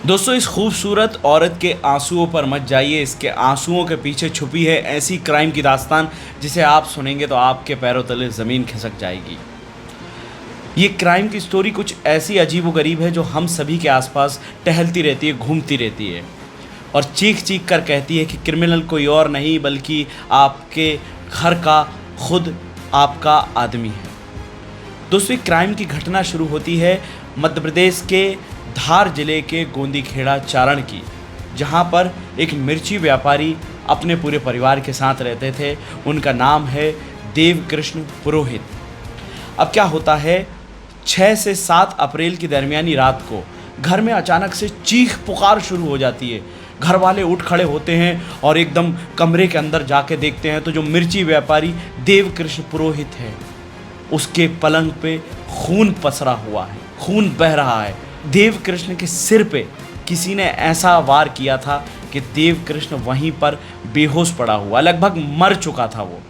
दोस्तों, इस खूबसूरत औरत के आंसुओं पर मत जाइए। इसके आंसुओं के पीछे छुपी है ऐसी क्राइम की दास्तान जिसे आप सुनेंगे तो आपके पैरों तले ज़मीन खिसक जाएगी। ये क्राइम की स्टोरी कुछ ऐसी अजीबोगरीब है जो हम सभी के आसपास टहलती रहती है, घूमती रहती है और चीख चीख कर कहती है कि क्रिमिनल कोई और नहीं बल्कि आपके घर का खुद आपका आदमी है। दोस्तों, एक क्राइम की घटना शुरू होती है मध्य प्रदेश के धार जिले के गोंदीखेड़ा चारण की, जहां पर एक मिर्ची व्यापारी अपने पूरे परिवार के साथ रहते थे। उनका नाम है देवकृष्ण पुरोहित। अब क्या होता है, 6 से 7 अप्रैल की दरमियानी रात को घर में अचानक से चीख पुकार शुरू हो जाती है। घर वाले उठ खड़े होते हैं और एकदम कमरे के अंदर जाके देखते हैं तो जो मिर्ची व्यापारी देवकृष्ण पुरोहित है उसके पलंग पे खून पसरा हुआ है, खून बह रहा है। देवकृष्ण के सिर पे किसी ने ऐसा वार किया था कि देवकृष्ण वहीं पर बेहोश पड़ा हुआ, लगभग मर चुका था वो।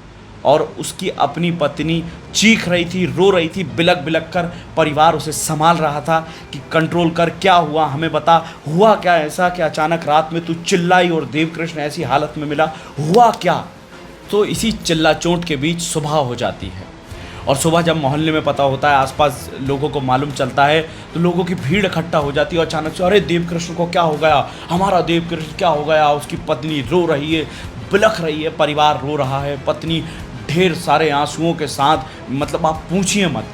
और उसकी अपनी पत्नी चीख रही थी, रो रही थी, बिलक बिलक कर। परिवार उसे संभाल रहा था कि कंट्रोल कर, क्या हुआ, हमें बता, हुआ क्या ऐसा कि अचानक रात में तू चिल्लाई और देवकृष्ण ऐसी हालत में मिला, हुआ क्या। तो इसी चिल्ला चोट के बीच सुबह हो जाती है और सुबह जब मोहल्ले में पता होता है, आसपास लोगों को मालूम चलता है तो लोगों की भीड़ इकट्ठा हो जाती है। और अचानक से, अरे देवकृष्ण को क्या हो गया, हमारा देवकृष्ण क्या हो गया। उसकी पत्नी रो रही है, बिलख रही है, परिवार रो रहा है, पत्नी ढेर सारे आंसुओं के साथ, मतलब आप पूछिए मत।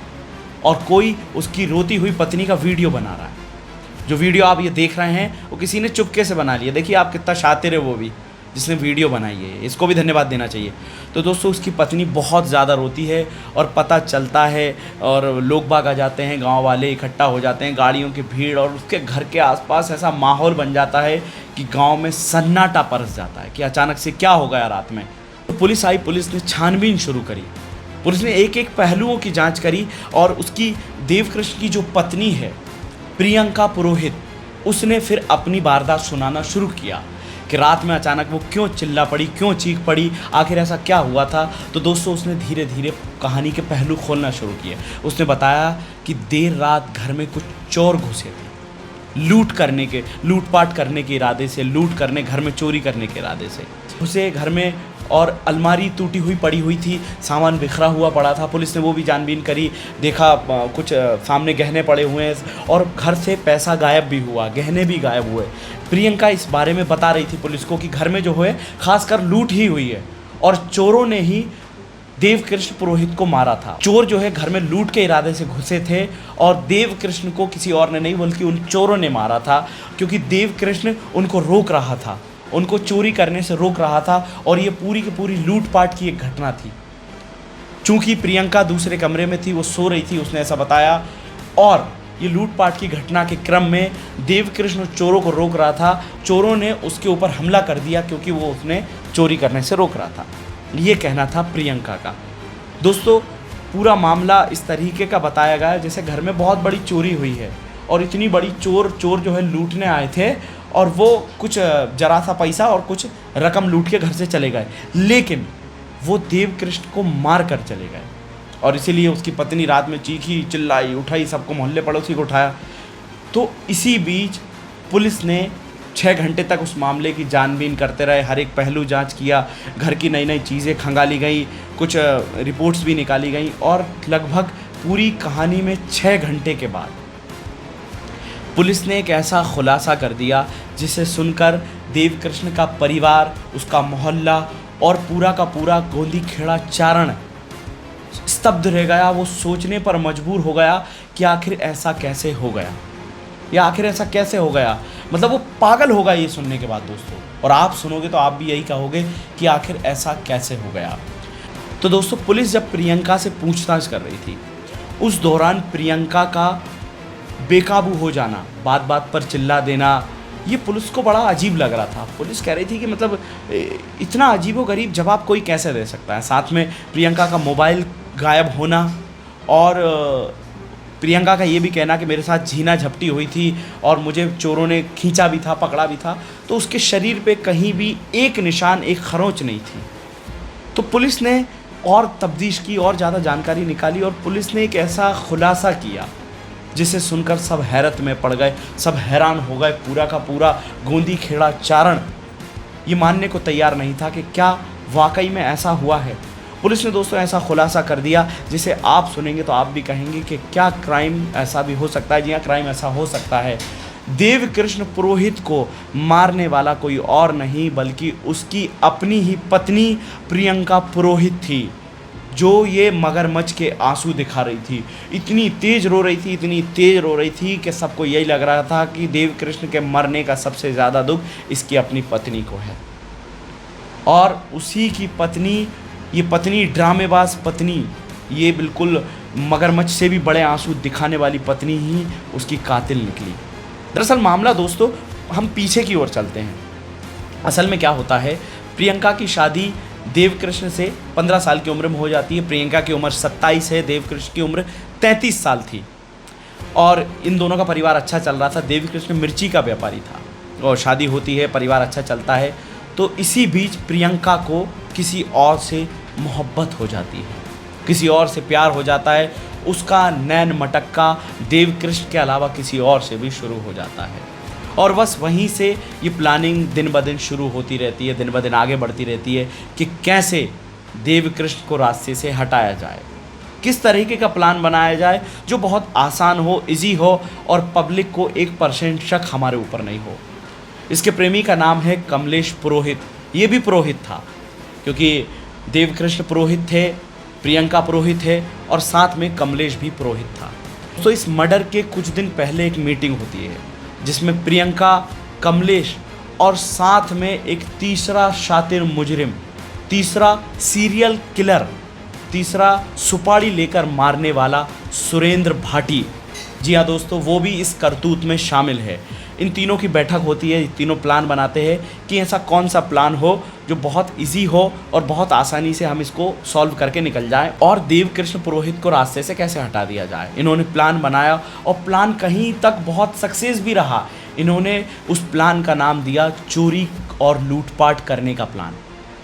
और कोई उसकी रोती हुई पत्नी का वीडियो बना रहा है। जो वीडियो आप ये देख रहे हैं वो किसी ने चुपके से बना लिया। देखिए आप कितना शातिर है वो भी, जिसने वीडियो बनाई है, इसको भी धन्यवाद देना चाहिए। तो दोस्तों, उसकी पत्नी बहुत ज़्यादा रोती है और पता चलता है और लोग बाग आ जाते हैं, गांव वाले इकट्ठा हो जाते हैं, गाड़ियों की भीड़, और उसके घर के आसपास ऐसा माहौल बन जाता है कि गांव में सन्नाटा परस जाता है कि अचानक से क्या हो गया रात में। तो पुलिस आई, पुलिस ने छानबीन शुरू करी, पुलिस ने एक एक पहलुओं की जाँच करी और उसकी देवकृष्ण की जो पत्नी है प्रियंका पुरोहित, उसने फिर अपनी वारदात सुनाना शुरू किया कि रात में अचानक वो क्यों चिल्ला पड़ी, क्यों चीख पड़ी, आखिर ऐसा क्या हुआ था। तो दोस्तों, उसने धीरे धीरे कहानी के पहलू खोलना शुरू किए। उसने बताया कि देर रात घर में कुछ चोर घुसे थे, लूटपाट करने के इरादे से, लूट करने, घर में चोरी करने के इरादे से घुसे घर में। और अलमारी टूटी हुई पड़ी हुई थी, सामान बिखरा हुआ पड़ा था। पुलिस ने वो भी छानबीन करी, देखा कुछ सामने गहने पड़े हुए हैं और घर से पैसा गायब भी हुआ, गहने भी गायब हुए। प्रियंका इस बारे में बता रही थी पुलिस को कि घर में जो है खासकर लूट ही हुई है और चोरों ने ही देवकृष्ण पुरोहित को मारा था। चोर जो है घर में लूट के इरादे से घुसे थे और देवकृष्ण को किसी और ने नहीं बल्कि उन चोरों ने मारा था, क्योंकि देवकृष्ण उनको रोक रहा था, उनको चोरी करने से रोक रहा था। और ये पूरी की पूरी लूटपाट की एक घटना थी। चूंकि प्रियंका दूसरे कमरे में थी, वो सो रही थी, उसने ऐसा बताया। और ये लूटपाट की घटना के क्रम में देवकृष्ण चोरों को रोक रहा था, चोरों ने उसके ऊपर हमला कर दिया क्योंकि वो उसने चोरी करने से रोक रहा था। ये कहना था प्रियंका का। दोस्तों, पूरा मामला इस तरीके का बताया गया जैसे घर में बहुत बड़ी चोरी हुई है और इतनी बड़ी चोर जो है लूटने आए थे और वो कुछ जरा सा पैसा और कुछ रकम लूट के घर से चले गए, लेकिन वो देवकृष्ण को मार कर चले गए। और इसीलिए उसकी पत्नी रात में चीखी, चिल्लाई, उठाई, सबको, मोहल्ले पड़ोसी को उठाया। तो इसी बीच पुलिस ने 6 घंटे तक उस मामले की जानबीन करते रहे, हर एक पहलू जांच किया, घर की नई नई चीज़ें खंगाली गई, कुछ रिपोर्ट्स भी निकाली गई। और लगभग पूरी कहानी में 6 घंटे के बाद पुलिस ने एक ऐसा खुलासा कर दिया जिसे सुनकर देवकृष्ण का परिवार, उसका मोहल्ला और पूरा का पूरा गोंदीखेड़ा चारण स्तब्ध रह गया। वो सोचने पर मजबूर हो गया कि आखिर ऐसा कैसे हो गया, या आखिर ऐसा कैसे हो गया। मतलब वो पागल होगा ये सुनने के बाद दोस्तों, और आप सुनोगे तो आप भी यही कहोगे कि आखिर ऐसा कैसे हो गया। तो दोस्तों, पुलिस जब प्रियंका से पूछताछ कर रही थी, उस दौरान प्रियंका का बेकाबू हो जाना, बात बात पर चिल्ला देना, ये पुलिस को बड़ा अजीब लग रहा था। पुलिस कह रही थी कि मतलब इतना अजीबोगरीब जवाब कोई कैसे दे सकता है। साथ में प्रियंका का मोबाइल गायब होना और प्रियंका का ये भी कहना कि मेरे साथ झीना झपटी हुई थी और मुझे चोरों ने खींचा भी था, पकड़ा भी था। तो उसके शरीर पे कहीं भी एक निशान, एक खरोंच नहीं थी। तो पुलिस ने और तफ्तीश की और ज़्यादा जानकारी निकाली और पुलिस ने एक ऐसा खुलासा किया जिसे सुनकर सब हैरत में पड़ गए, सब हैरान हो गए। पूरा का पूरा गोंदी खेड़ा चारण ये मानने को तैयार नहीं था कि क्या वाकई में ऐसा हुआ है। पुलिस ने दोस्तों ऐसा खुलासा कर दिया जिसे आप सुनेंगे तो आप भी कहेंगे कि क्या क्राइम ऐसा भी हो सकता है। जी हाँ, क्राइम ऐसा हो सकता है। देवकृष्ण पुरोहित को मारने वाला कोई और नहीं बल्कि उसकी अपनी ही पत्नी प्रियंका पुरोहित थी, जो ये मगरमच्छ के आंसू दिखा रही थी। इतनी तेज रो रही थी, इतनी तेज रो रही थी कि सबको यही लग रहा था कि देवकृष्ण के मरने का सबसे ज़्यादा दुख इसकी अपनी पत्नी को है। और उसी की पत्नी, ये पत्नी ड्रामेबाज पत्नी, ये बिल्कुल मगरमच्छ से भी बड़े आंसू दिखाने वाली पत्नी ही उसकी कातिल निकली। दरअसल मामला दोस्तों, हम पीछे की ओर चलते हैं। असल में क्या होता है, प्रियंका की शादी देवकृष्ण से 15 साल की उम्र में हो जाती है। प्रियंका की उम्र 27 है, देवकृष्ण की उम्र 33 साल थी और इन दोनों का परिवार अच्छा चल रहा था। देवकृष्ण मिर्ची का व्यापारी था और शादी होती है, परिवार अच्छा चलता है। तो इसी बीच प्रियंका को किसी और से मोहब्बत हो जाती है, किसी और से प्यार हो जाता है। उसका नैन मटक्का देवकृष्ण के अलावा किसी और से भी शुरू हो जाता है और बस वहीं से ये प्लानिंग दिन ब दिन शुरू होती रहती है, दिन ब दिन आगे बढ़ती रहती है कि कैसे देवकृष्ण को रास्ते से हटाया जाए, किस तरीके का प्लान बनाया जाए जो बहुत आसान हो, इजी हो और पब्लिक को 1% शक हमारे ऊपर नहीं हो। इसके प्रेमी का नाम है कमलेश पुरोहित। ये भी पुरोहित था क्योंकि देवकृष्ण पुरोहित थे, प्रियंका पुरोहित है और साथ में कमलेश भी पुरोहित था। तो इस मर्डर के कुछ दिन पहले एक मीटिंग होती है जिसमें प्रियंका, कमलेश और साथ में एक तीसरा शातिर मुजरिम, तीसरा सीरियल किलर, तीसरा सुपारी लेकर मारने वाला सुरेंद्र भाटी, जी हाँ दोस्तों, वो भी इस करतूत में शामिल है। इन तीनों की बैठक होती है, तीनों प्लान बनाते हैं कि ऐसा कौन सा प्लान हो जो बहुत इजी हो और बहुत आसानी से हम इसको सॉल्व करके निकल जाएं और देवकृष्ण पुरोहित को रास्ते से कैसे हटा दिया जाए। इन्होंने प्लान बनाया और प्लान कहीं तक बहुत सक्सेस भी रहा। इन्होंने उस प्लान का नाम दिया चोरी और लूटपाट करने का प्लान।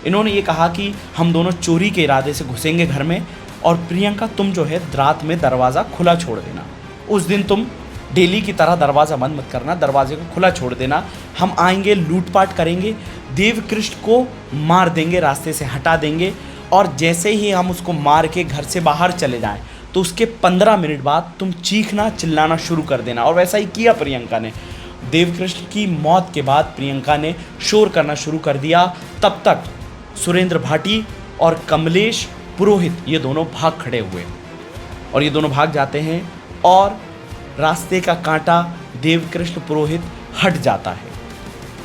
इन्होंने ये कहा कि हम दोनों चोरी के इरादे से घुसेंगे घर में और प्रियंका तुम जो है रात में दरवाज़ा खुला छोड़ देना। उस दिन तुम डेली की तरह दरवाज़ा बंद मत करना, दरवाजे को खुला छोड़ देना। हम आएंगे, लूटपाट करेंगे, देवकृष्ण को मार देंगे, रास्ते से हटा देंगे और जैसे ही हम उसको मार के घर से बाहर चले जाएं तो उसके 15 मिनट बाद तुम चीखना चिल्लाना शुरू कर देना। और वैसा ही किया प्रियंका ने। देवकृष्ण की मौत के बाद प्रियंका ने शोर करना शुरू कर दिया। तब तक सुरेंद्र भाटी और कमलेश पुरोहित ये दोनों भाग खड़े हुए और ये दोनों भाग जाते हैं और रास्ते का कांटा देवकृष्ण पुरोहित हट जाता है।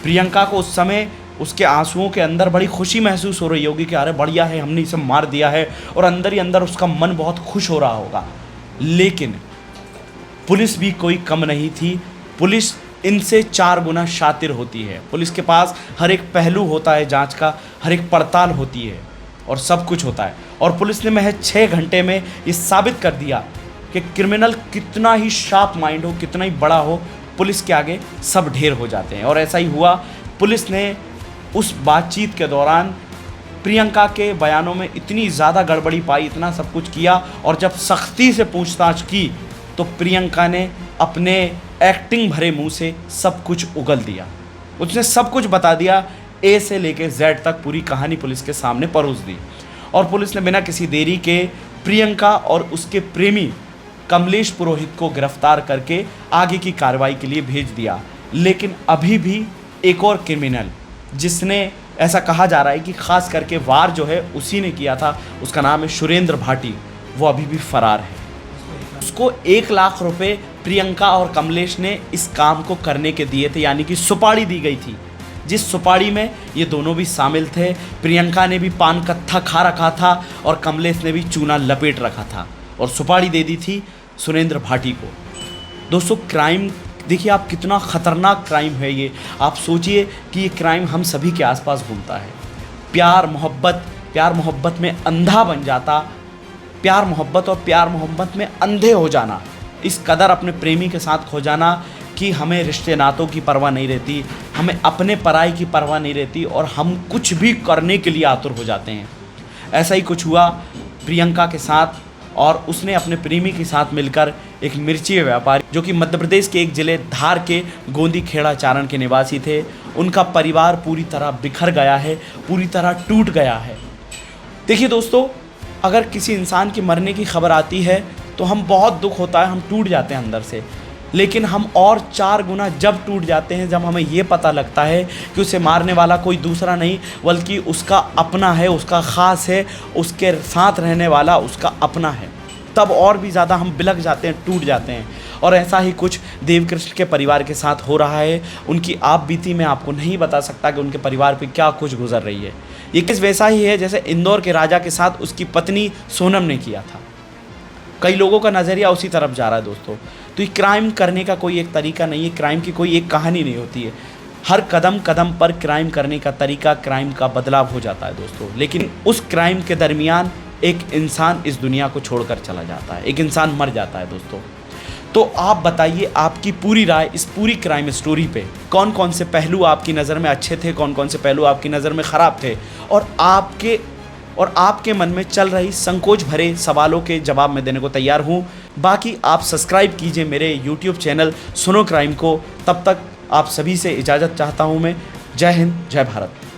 प्रियंका को उस समय उसके आंसुओं के अंदर बड़ी खुशी महसूस हो रही होगी कि अरे बढ़िया है, हमने इसे मार दिया है, और अंदर ही अंदर उसका मन बहुत खुश हो रहा होगा। लेकिन पुलिस भी कोई कम नहीं थी। पुलिस इनसे 4 गुना शातिर होती है। पुलिस के पास हर एक पहलू होता है जांच का, हर एक पड़ताल होती है और सब कुछ होता है। और पुलिस ने महज 6 घंटे में ये साबित कर दिया कि क्रिमिनल कितना ही शार्प माइंड हो, कितना ही बड़ा हो, पुलिस के आगे सब ढेर हो जाते हैं। और ऐसा ही हुआ। पुलिस ने उस बातचीत के दौरान प्रियंका के बयानों में इतनी ज़्यादा गड़बड़ी पाई, इतना सब कुछ किया, और जब सख्ती से पूछताछ की तो प्रियंका ने अपने एक्टिंग भरे मुंह से सब कुछ उगल दिया। उसने सब कुछ बता दिया, ए से लेके जेड तक पूरी कहानी पुलिस के सामने परोस दी। और पुलिस ने बिना किसी देरी के प्रियंका और उसके प्रेमी कमलेश पुरोहित को गिरफ्तार करके आगे की कार्रवाई के लिए भेज दिया। लेकिन अभी भी एक और क्रिमिनल, जिसने ऐसा कहा जा रहा है कि खास करके वार जो है उसी ने किया था, उसका नाम है सुरेंद्र भाटी, वो अभी भी फरार है। उसको 1 लाख रुपए प्रियंका और कमलेश ने इस काम को करने के दिए थे, यानी कि सुपारी दी गई थी, जिस सुपारी में ये दोनों भी शामिल थे। प्रियंका ने भी पान कत्था खा रखा था और कमलेश ने भी चूना लपेट रखा था और सुपारी दे दी थी सुरेंद्र भाटी को। दोस्तों क्राइम देखिए आप, कितना ख़तरनाक क्राइम है ये। आप सोचिए कि ये क्राइम हम सभी के आसपास घूमता है। प्यार मोहब्बत में अंधा बन जाता, प्यार मोहब्बत में अंधे हो जाना, इस कदर अपने प्रेमी के साथ खो जाना कि हमें रिश्ते नातों की परवाह नहीं रहती, हमें अपने पराई की परवाह नहीं रहती और हम कुछ भी करने के लिए आतुर हो जाते हैं। ऐसा ही कुछ हुआ प्रियंका के साथ। और उसने अपने प्रेमी के साथ मिलकर एक मिर्ची व्यापारी जो कि मध्य प्रदेश के एक जिले धार के गोंदी खेड़ा चारण के निवासी थे, उनका परिवार पूरी तरह बिखर गया है, पूरी तरह टूट गया है। देखिए दोस्तों, अगर किसी इंसान की मरने की खबर आती है तो हम बहुत दुख होता है, हम टूट जाते हैं अंदर से, लेकिन हम और 4 गुना जब टूट जाते हैं जब हमें ये पता लगता है कि उसे मारने वाला कोई दूसरा नहीं बल्कि उसका अपना है, उसका ख़ास है, उसके साथ रहने वाला उसका अपना है। तब और भी ज़्यादा हम बिलख जाते हैं, टूट जाते हैं। और ऐसा ही कुछ देवकृष्ण के परिवार के साथ हो रहा है। उनकी आप बीती मैं आपको नहीं बता सकता कि उनके परिवार पे क्या कुछ गुजर रही है। ये किस वैसा ही है जैसे इंदौर के राजा के साथ उसकी पत्नी सोनम ने किया था। कई लोगों का नज़रिया उसी तरफ जा रहा है दोस्तों। तो ये क्राइम करने का कोई एक तरीका नहीं है, क्राइम की कोई एक कहानी नहीं होती है। हर कदम कदम पर क्राइम करने का तरीका, क्राइम का बदलाव हो जाता है दोस्तों। लेकिन उस क्राइम के दरमियान एक इंसान इस दुनिया को छोड़कर चला जाता है, एक इंसान मर जाता है दोस्तों। तो आप बताइए आपकी पूरी राय इस पूरी क्राइम स्टोरी पे, कौन कौन से पहलू आपकी नज़र में अच्छे थे, कौन कौन से पहलू आपकी नज़र में ख़राब थे, और आपके मन में चल रही संकोच भरे सवालों के जवाब मैं देने को तैयार हूँ। बाकी आप सब्सक्राइब कीजिए मेरे YouTube चैनल सुनो क्राइम को। तब तक आप सभी से इजाज़त चाहता हूँ मैं। जय हिंद, जय भारत।